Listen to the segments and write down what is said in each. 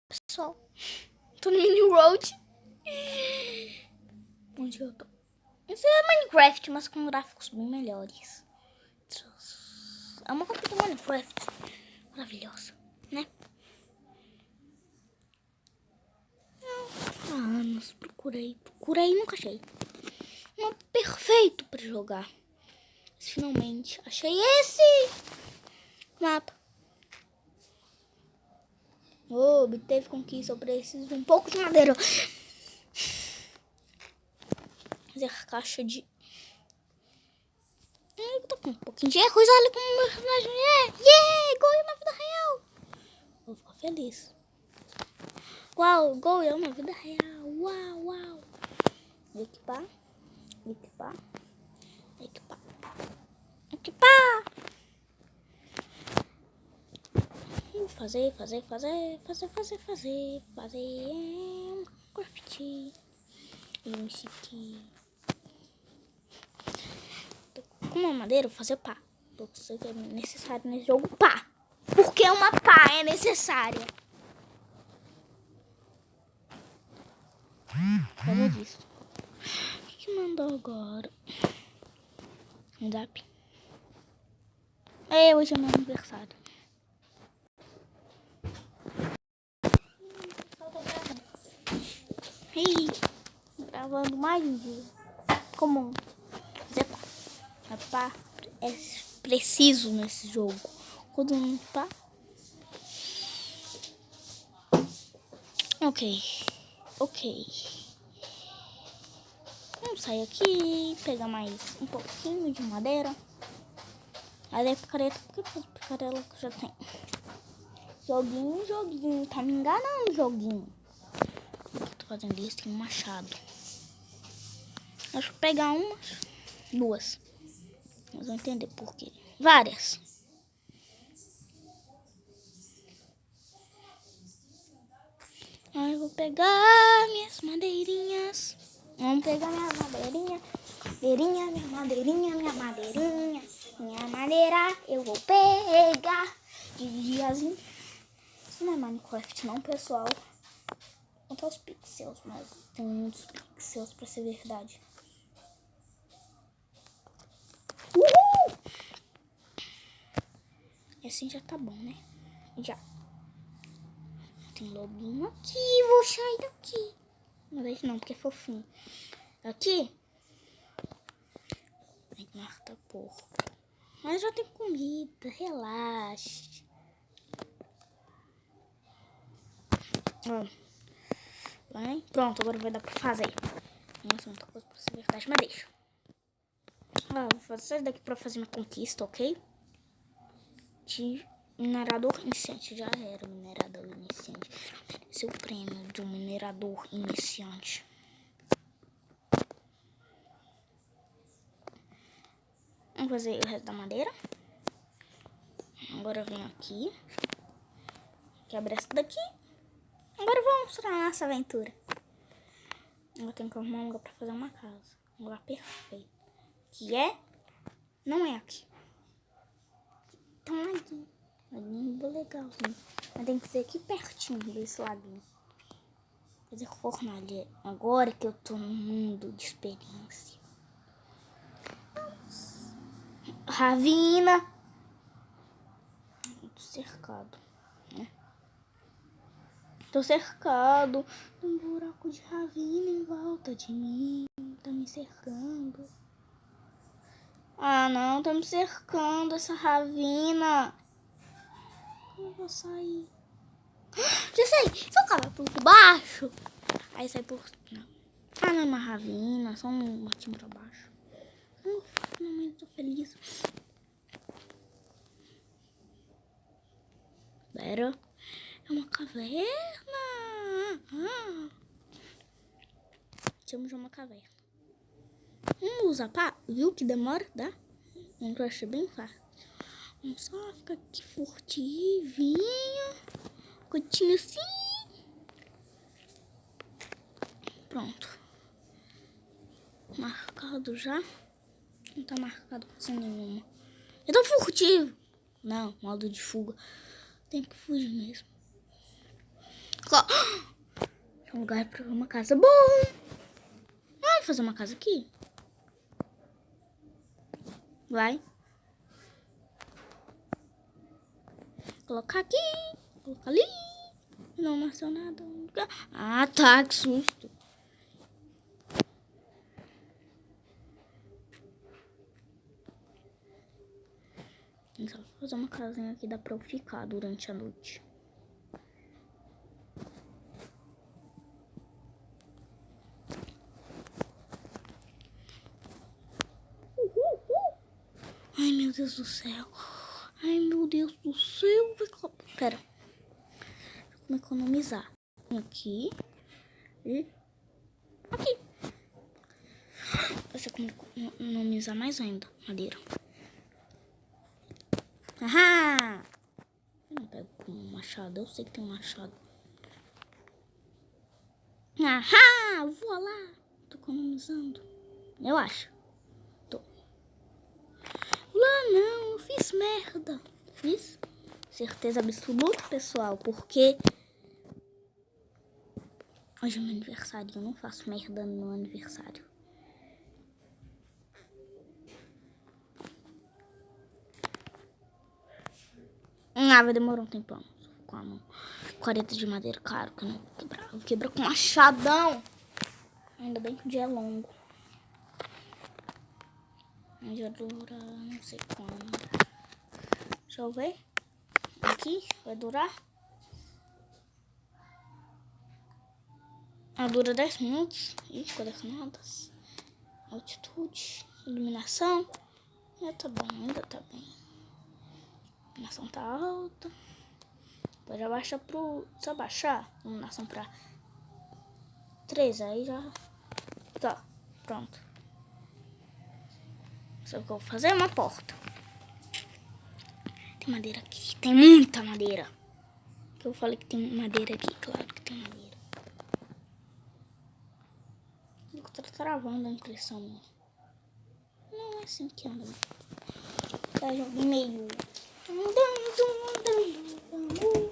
Pessoal, tô no mini road. Onde eu tô? Isso é Minecraft, mas com gráficos bem melhores. É uma cópia do Minecraft maravilhosa, né? Há anos procurei e nunca achei um perfeito pra jogar. Mas finalmente achei esse mapa. Oh, obteve conquista. Eu preciso de um pouco de madeira. Fazer caixa de... Eu tô com um pouquinho de erros. Olha como meu personagem é. Yeah, igual eu na vida real. Vou ficar feliz. Uau, igual eu na vida real. Uau, uau. Equipar. Equipar. Equipar. Equipar. Fazer graffiti. Com uma madeira, vou fazer pá. Você que é necessário nesse jogo, pá. Porque uma pá é necessária. Por disso. O que mandou agora? Um zap. Hoje é meu aniversário. Gravando mais um dia. Comum. Fazer pá. Pá é preciso nesse jogo. Quando não pá. Ok. Vamos sair aqui, pegar mais um pouquinho de madeira. Aí picareta, porque picareta que já tem. Joguinho, tá me enganando, joguinho. Tô fazendo isso, tem um machado. Deixa eu pegar umas, duas. Vocês vão entender por quê. Várias. Aí eu vou pegar minhas madeirinhas. Vamos pegar minha madeirinha. Minha madeira eu vou pegar de diazinho. Isso não é Minecraft não, pessoal. Conta os pixels, mas tem muitos pixels pra ser verdade. Uhul! E assim já tá bom, né? Já. Tem lobinho aqui, vou sair daqui. Mas não, porque é fofinho. Aqui. Tem que matar porco. Mas já tem comida, relaxe. Vai. Pronto, agora vai dar pra fazer. Nossa, muita coisa pra ser verdade, mas deixa. Vou fazer isso daqui pra fazer minha conquista, ok? De minerador iniciante. Já era minerador iniciante. Esse é o prêmio do minerador iniciante. Vamos fazer o resto da madeira. Agora eu venho aqui. Quebra essa daqui. Agora eu vou mostrar a nossa aventura. Eu tenho que arrumar um lugar pra fazer uma casa. Um lugar perfeito. Que é... Não é aqui. Então laguinho. Laguinho legalzinho. Mas tem que ser aqui pertinho desse laguinho. Fazer fornalha. Agora que eu tô no mundo de experiência. Ravina. Tô cercado, né? Tô cercado de um buraco de ravina em volta de mim. Tá me cercando. Ah, não, tá me cercando essa ravina. Como eu vou sair? Já sei, se eu cavar por baixo, aí sai por... Não. Ah, não é uma ravina, só um matinho pra baixo. Finalmente tô feliz. Pera, é uma caverna. Temos uma caverna. Vamos usar pá, viu que demora, dá? Eu achei bem fácil. Vamos só ficar aqui furtivinho. Curtinho assim. Pronto. Marcado já. Não tá marcado coisa nenhuma. Eu tô furtivo. Não, modo de fuga. Tem que fugir mesmo. É um lugar pra uma casa boa. Vamos fazer uma casa aqui? Vai. Colocar aqui. Colocar ali. Não nasceu nada. Ah, tá. Que susto. Então, vou fazer uma casinha aqui. Dá pra eu ficar durante a noite. Ai, meu Deus do céu. Ai, meu Deus do céu. Pera. Vamos economizar. Aqui. E aqui. Vai ser como economizar mais ainda. Madeira. Ahá! Eu não pego com um machado. Eu sei que tem um machado. Ahá! Vou lá. Tô economizando. Eu acho. Tô. Lá não. Eu fiz merda. Fiz. Certeza absoluta, pessoal. Porque hoje é meu aniversário. Eu não faço merda no meu aniversário. Vai demorar um tempão. Com a mão. 40 de madeira, claro que eu não vou quebrar. Eu quebro com machadão. Ainda bem que o dia é longo. Um dia dura, não sei quando. Deixa eu ver. Aqui vai durar. Dura 10 minutos. Ih, coordenadas. Altitude. Iluminação. Tá bom, ainda tá bem. A iluminação tá alta. Agora já baixa pro... Se eu baixar a iluminação pra 3, aí já... Tá, pronto. Só que eu vou fazer uma porta. Tem madeira aqui. Tem muita madeira. Eu falei que tem madeira aqui. Claro que tem madeira. Eu tô travando a impressão. Não é assim que anda. Tá jogando meio...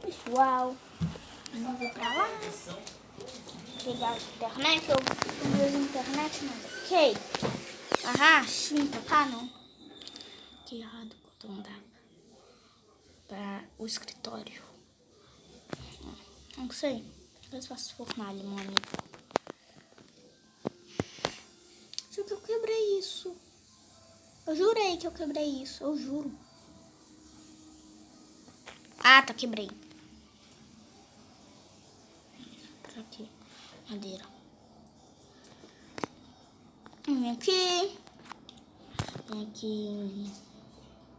Pessoal, vamos ir pra lá. Pegar a internet. Eu uso a internet, mas ok. Sim, tá não. Que errado quando andava para o escritório. Não sei. Talvez faça fornalha, meu amigo. Só que eu quebrei isso. Eu jurei que eu quebrei isso. Eu juro. Tá, quebrei. Pra aqui. Madeira. Vem aqui. Vem aqui.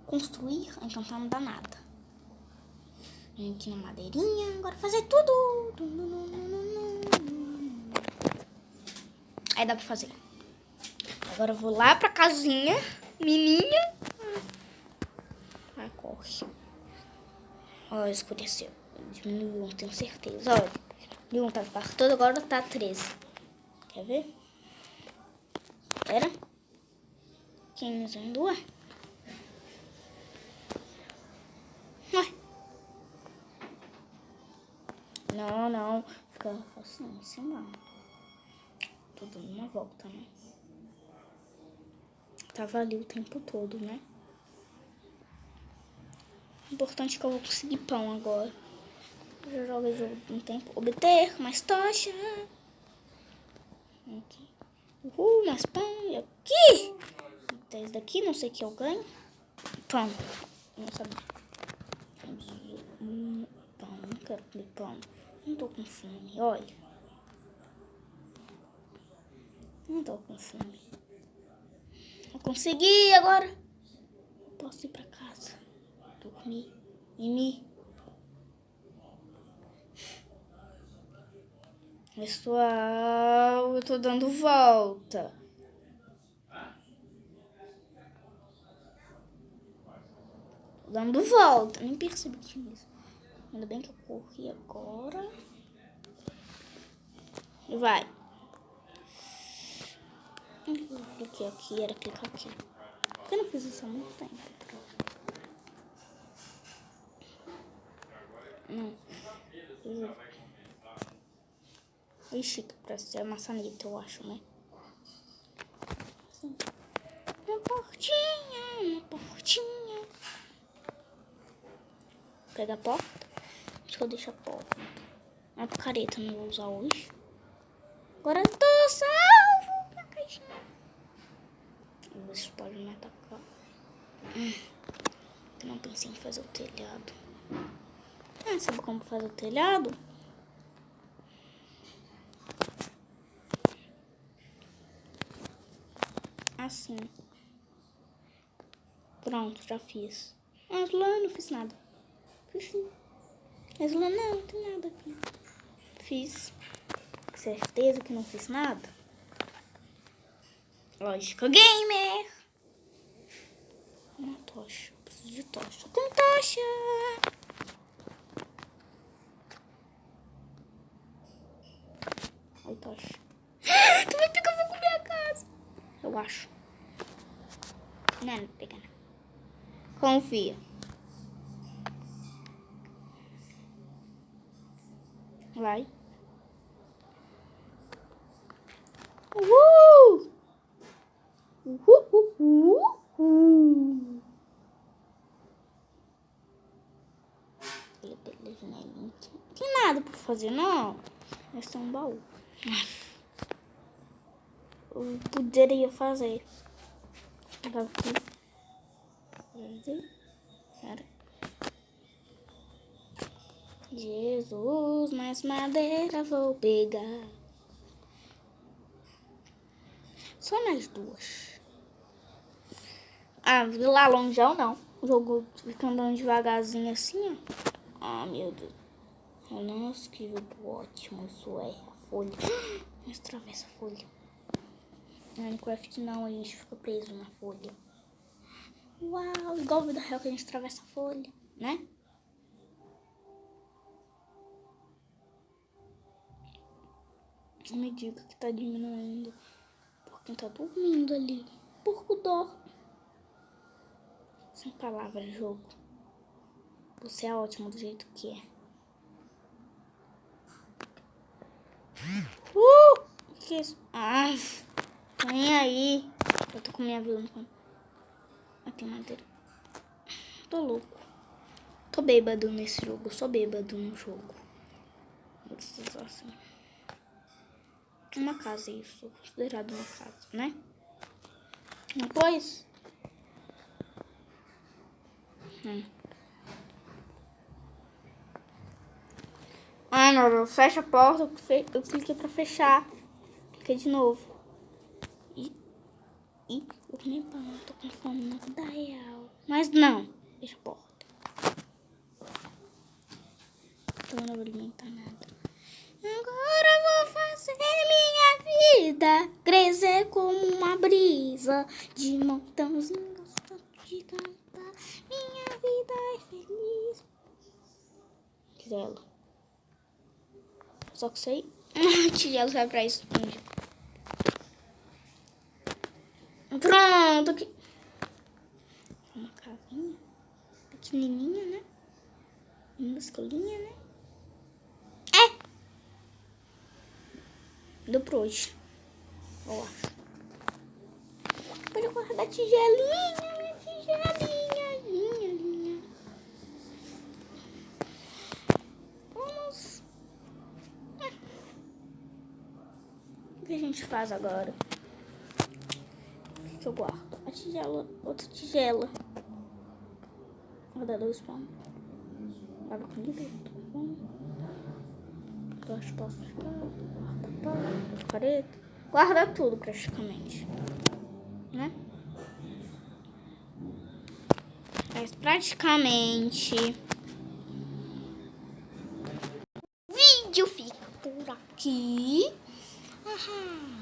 Construir. Então tá, não dá nada. Vem aqui na madeirinha. Agora fazer tudo. Aí dá pra fazer. Agora eu vou lá pra casinha. Mininha. Vai, corre. Ó, escureceu. Diminuiu, tenho certeza. Olha. De um tava todo, agora tá 13. Quer ver? Pera. 15 em 2. Ué. Não. Fica assim não. Tô dando uma volta, né? Tava ali o tempo todo, né? O importante é que eu vou conseguir pão agora. Já joga o jogo um tempo. Obter mais tocha. Aqui. Mais pão. E aqui. Esse daqui, não sei o que eu ganho. Pão. Não sabia. Pão. Não quero comer pão. Não tô com fome. Olha. Não tô com fome. Eu consegui agora. Posso ir pra casa. Dormir. Pessoal, eu tô dando volta. Tô dando volta. Nem percebi que tinha isso. Ainda bem que eu corri agora. E vai. Cliquei aqui, era clicar aqui. Por que eu não fiz isso há muito tempo? Não. Ixi, que parece ser maçaneta, eu acho, né? Assim. Uma portinha. Pega a porta. Deixa eu deixar a porta. Uma picareta, não vou usar hoje. Agora eu tô salvo na caixinha. Vocês podem me atacar. Eu não pensei em fazer o telhado. Sabe como fazer o telhado? Assim. Pronto, já fiz. Mas lá eu não fiz nada. Fiz sim. Mas lá não tem nada aqui. Fiz. Certeza que não fiz nada? Lógica gamer. Uma tocha. Preciso de tocha. Com tocha. Oi, tocha. Tu vai pegar fogo na minha casa. Eu acho. Não pega não. Confia. Vai. Uhul! Uhul! Não tem nada pra fazer, não. Esse é um baú. Eu poderia fazer. Jesus, mais madeira vou pegar. Só mais duas. Lá longe não. O jogo fica andando devagarzinho assim, ó. Ah, meu Deus. Nossa, que jogo ótimo. Isso é a folha. Mas atravessa a folha. No Minecraft não, a gente fica preso na folha. Uau, igual a vida real que a gente atravessa a folha, né? Me diga que tá diminuindo. Por quem tá dormindo ali. Porco dorme. Sem palavras, jogo. Você é ótimo do jeito que é. Que é isso? Vem aí. Eu tô com minha vila no canto. Aqui, madeira. Tô louco. Tô bêbado nesse jogo. Eu sou bêbado no jogo. Vou precisar assim. Uma casa, isso. Considerado uma casa, né? Depois. Ai, meu Deus. Fecha a porta. Eu cliquei pra fechar. Cliquei de novo. Eu comi pão. Tô com fome na vida real. Mas não. Fecha a porta. Então eu não vou alimentar nada. Agora eu vou fazer minha vida crescer como uma brisa de montãozinho de cantar. Minha vida é feliz. Tigelo. Só que sei. Tigelo vai pra isso. Pronto. Aqui. Uma casinha pequenininha, né? Minúsculinha, né? Deu pro hoje. Eu acho. Pode guardar tigelinha, tigelinha. Vamos. O que a gente faz agora? O que eu guardo? A tigela, outra tigela. Guarda 2 pão. Guarda comida. Eu acho que posso ficar. Guarda pão, careta. Guarda tudo praticamente. Né? Mas praticamente o vídeo fica por aqui.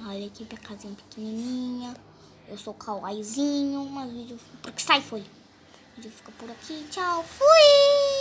Olha aqui minha casinha pequenininha. Eu sou kawaiizinho, mas o vídeo... Porque sai folha. O vídeo fica por aqui. Tchau, fui!